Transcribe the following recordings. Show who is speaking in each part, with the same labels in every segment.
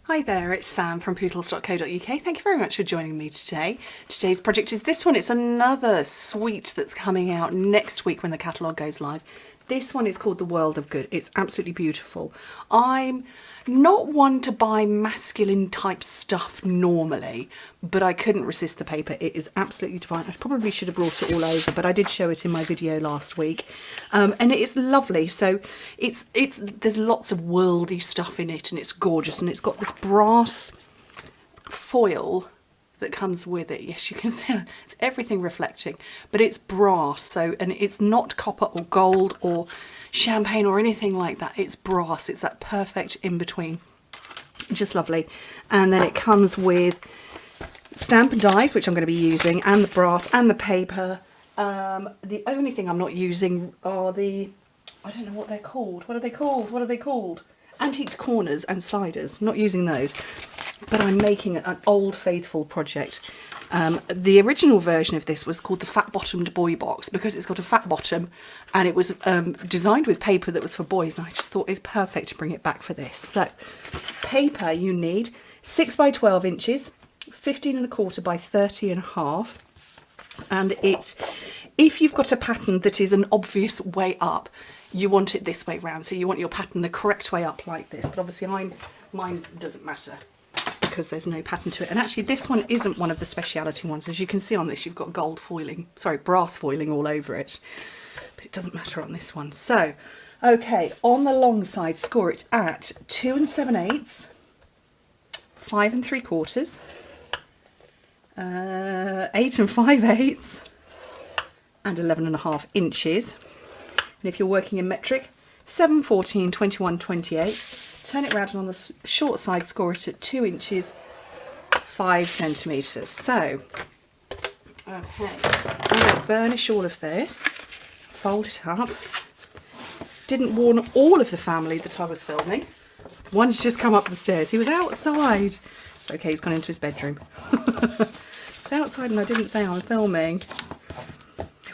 Speaker 1: Hi there, it's Sam from Pootles.co.uk. Thank you very much for joining me today. Today's project is this one. It's another suite that's coming out next week when the catalogue goes live. This one is called The World of Good. It's absolutely beautiful. I'm not one to buy masculine type stuff normally, but I couldn't resist the paper. It is absolutely divine. I probably should have brought it all over, but I did show it in my video last week. And it is lovely. So there's lots of worldy stuff in it, and it's gorgeous, and it's got this brass foil that comes with it. Yes, you can see it's everything reflecting, but it's brass, so, and it's not copper or gold or champagne or anything like that. It's brass. It's that perfect in between. Just lovely. And then it comes with stamp and dies, which I'm going to be using, and the brass and the paper. The only thing I'm not using are the, I don't know what they're called. What are they called? What are they called? Antique corners and sliders. Not using those. But I'm making an Old Faithful project. The original version of this was called the Fat Bottomed Boy Box because it's got a fat bottom, and it was designed with paper that was for boys, and I just thought it's perfect to bring it back for this. So paper you need 6 by 12 inches, 15 1/4 by 30 1/2, and if you've got a pattern that is an obvious way up, you want it this way round, so you want your pattern the correct way up like this, but obviously mine doesn't matter because there's no pattern to it. And actually this one isn't one of the speciality ones. As you can see on this, you've got gold foiling, sorry, brass foiling all over it, but it doesn't matter on this one. So okay, on the long side, score it at 2 7/8, 5 3/4, 8 5/8, and 11 1/2 inches. And if you're working in metric, 7 14 21 28. Turn it round, and on the short side, score it at 2 inches 5 centimetres. So, okay, I'm going to burnish all of this, fold it up. Didn't warn all of the family that I was filming. One's just come up the stairs. He was outside. Okay, he's gone into his bedroom. He was outside and I didn't say I'm filming.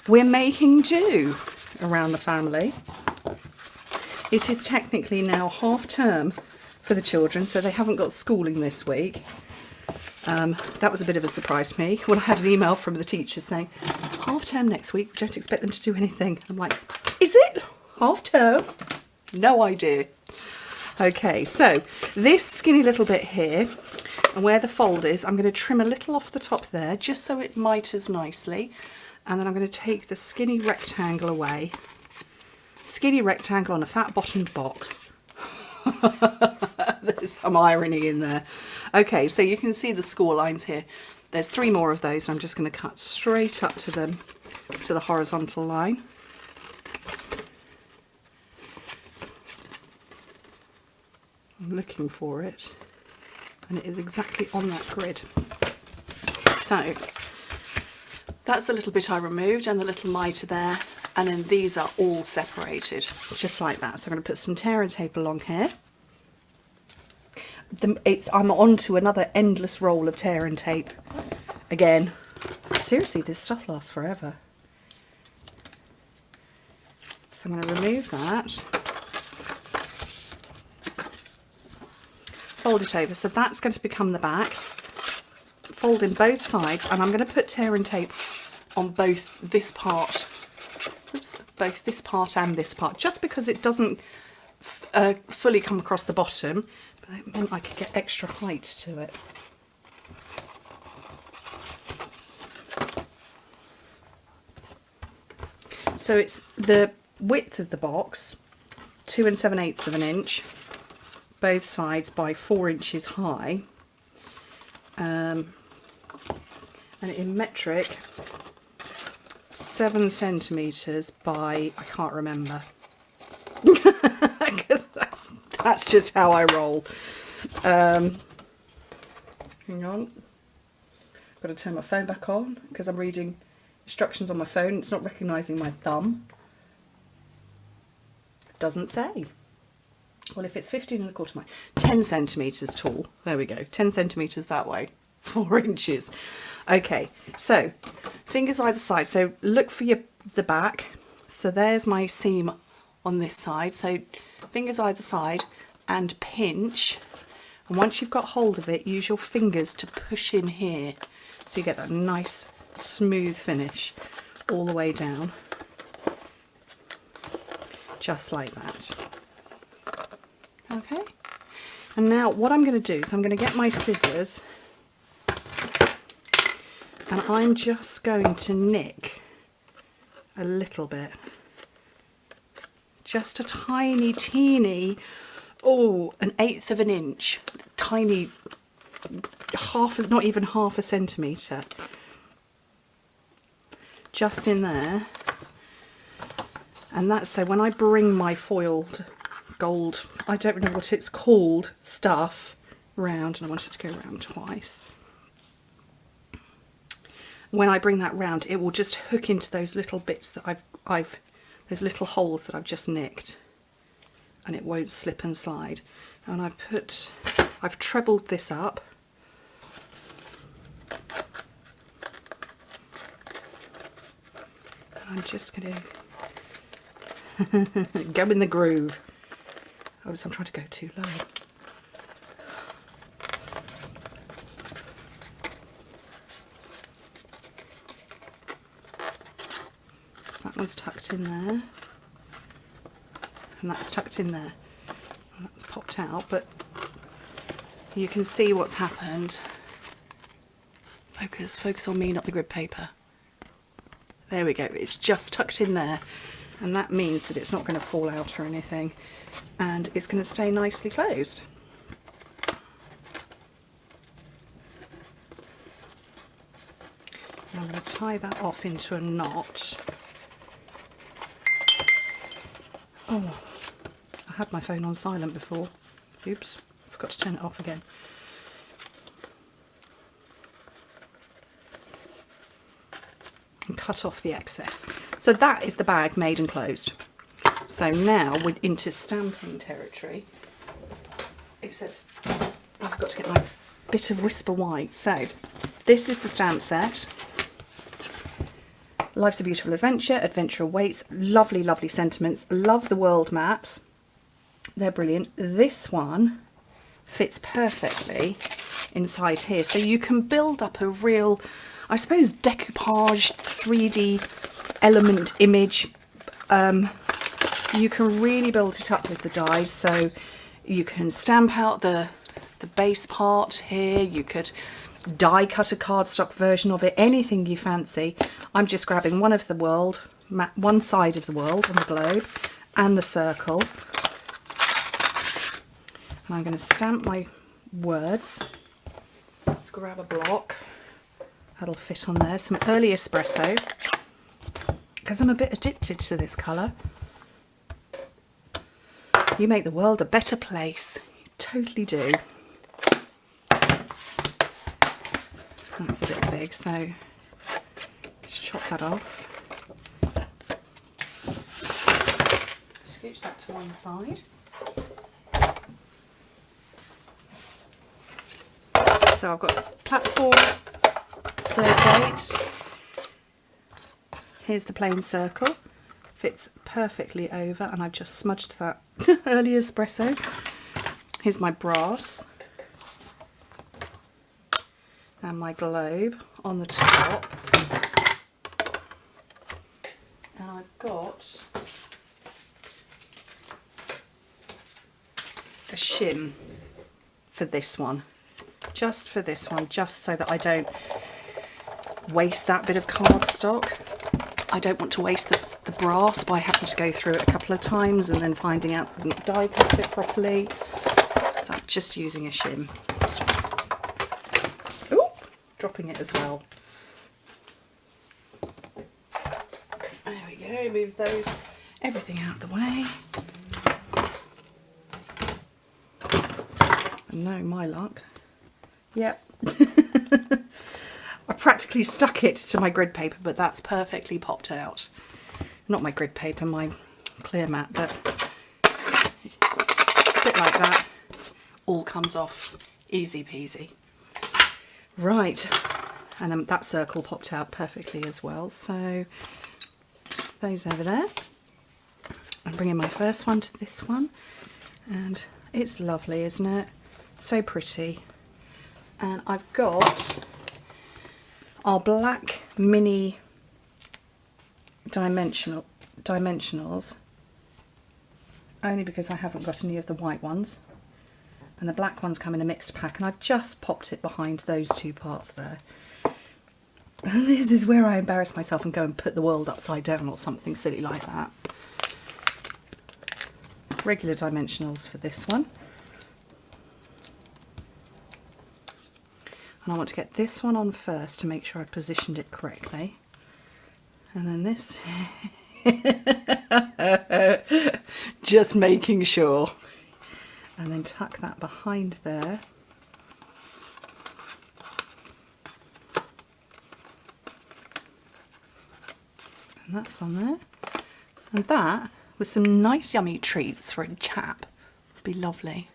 Speaker 1: We're making do around the family. It is technically now half term for the children, so they haven't got schooling this week. That was a bit of a surprise to me when I had an email from the teacher saying, half term next week, we don't expect them to do anything. I'm like, is it half term? No idea. Okay, so this skinny little bit here, and where the fold is, I'm going to trim a little off the top there, just so it miters nicely. And then I'm going to take the skinny rectangle away. Skinny rectangle on a fat bottomed box. There's some irony in there. Okay, so you can see the score lines here. There's 3 more of those, and I'm just going to cut straight up to them, to the horizontal line. I'm looking for it, and it is exactly on that grid. So that's the little bit I removed, and the little mitre there. And then these are all separated, just like that. So I'm going to put some tear and tape along here. I'm on to another endless roll of tear and tape. Again, seriously, this stuff lasts forever. So I'm going to remove that. Fold it over. So that's going to become the back. Fold in both sides, and I'm going to put tear and tape on both this part. Oops, both this part and this part, just because it doesn't fully come across the bottom, but it meant I could get extra height to it. So it's the width of the box, 2 7/8 of an inch, both sides by 4 inches high, and in metric, 7 centimetres by, I can't remember, because that's just how I roll. Hang on, got to turn my phone back on because I'm reading instructions on my phone. It's not recognising my thumb. Doesn't say. Well, if it's 15 1/4, 10 centimetres tall. There we go, 10 centimetres that way, 4 inches. Okay, so fingers either side. So look for the back. So there's my seam on this side. So fingers either side and pinch And once you've got hold of it, use your fingers to push in here so you get that nice smooth finish all the way down, just like that. Okay, and now what I'm going to do is I'm going to get my scissors and I'm just going to nick a little bit, just a tiny, teeny, an 1/8 of an inch, tiny, not even half a centimetre, just in there. And that's so when I bring my foiled gold, I don't know what it's called, stuff round, and I want it to go round twice. When I bring that round, it will just hook into those little bits that those little holes that I've just nicked, and it won't slip and slide. And I've trebled this up. And I'm just going to go in the groove. Oh, I'm trying to go too low. So that one's tucked in there, and that's tucked in there, and that's popped out, but you can see what's happened. Focus on me, not the grid paper. There we go, it's just tucked in there, and that means that it's not going to fall out or anything, and it's going to stay nicely closed. And I'm going to tie that off into a knot. Oh, I had my phone on silent before. Oops, forgot to turn it off again. And cut off the excess. So that is the bag made and closed. So now we're into stamping territory, except I've got to get my bit of Whisper White. So this is the stamp set. Life's a Beautiful Adventure, Adventure Awaits, lovely, lovely sentiments. Love the world maps. They're brilliant. This one fits perfectly inside here. So you can build up a real, I suppose, decoupage 3D element image. You can really build it up with the dies. So you can stamp out the base part here. You could die cut a cardstock version of it, anything you fancy. I'm just grabbing one of the world, one side of the world on the globe and the circle. And I'm going to stamp my words. Let's grab a block. That'll fit on there. Some early espresso, because I'm a bit addicted to this colour. You make the world a better place. You totally do. That's a bit big, so just chop that off. Scooch that to one side. So I've got platform, third date. Here's the plain circle. Fits perfectly over, and I've just smudged that early espresso. Here's my brass. And my globe on the top. And I've got a shim for this one. Just for this one, just so that I don't waste that bit of cardstock. I don't want to waste the brass by having to go through it a couple of times and then finding out I didn't die cut it properly. So I'm just using a shim. Dropping it as well. There we go, move those, everything out the way. And no, my luck. Yep. I practically stuck it to my grid paper, but that's perfectly popped out. Not my grid paper, my clear mat, but a bit like that. All comes off, easy peasy. Right, and then that circle popped out perfectly as well, so those over there. I'm bringing my first one to this one, and it's lovely, isn't it? So pretty. And I've got our black mini dimensionals, only because I haven't got any of the white ones. And the black ones come in a mixed pack, and I've just popped it behind those two parts there. And this is where I embarrass myself and go and put the world upside down or something silly like that. Regular dimensionals for this one. And I want to get this one on first to make sure I've positioned it correctly. And then this. Just making sure. And then tuck that behind there. And that's on there. And that, with some nice yummy treats for a chap, would be lovely.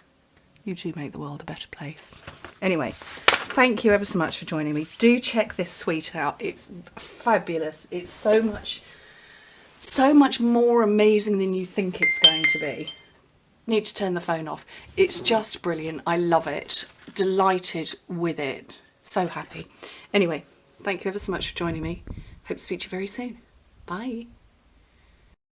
Speaker 1: You do make the world a better place. Anyway, thank you ever so much for joining me. Do check this suite out. It's fabulous. It's so much more amazing than you think it's going to be. Need to turn the phone off. It's just brilliant. I love it. Delighted with it. So happy. Anyway, thank you ever so much for joining me. Hope to speak to you very soon. Bye.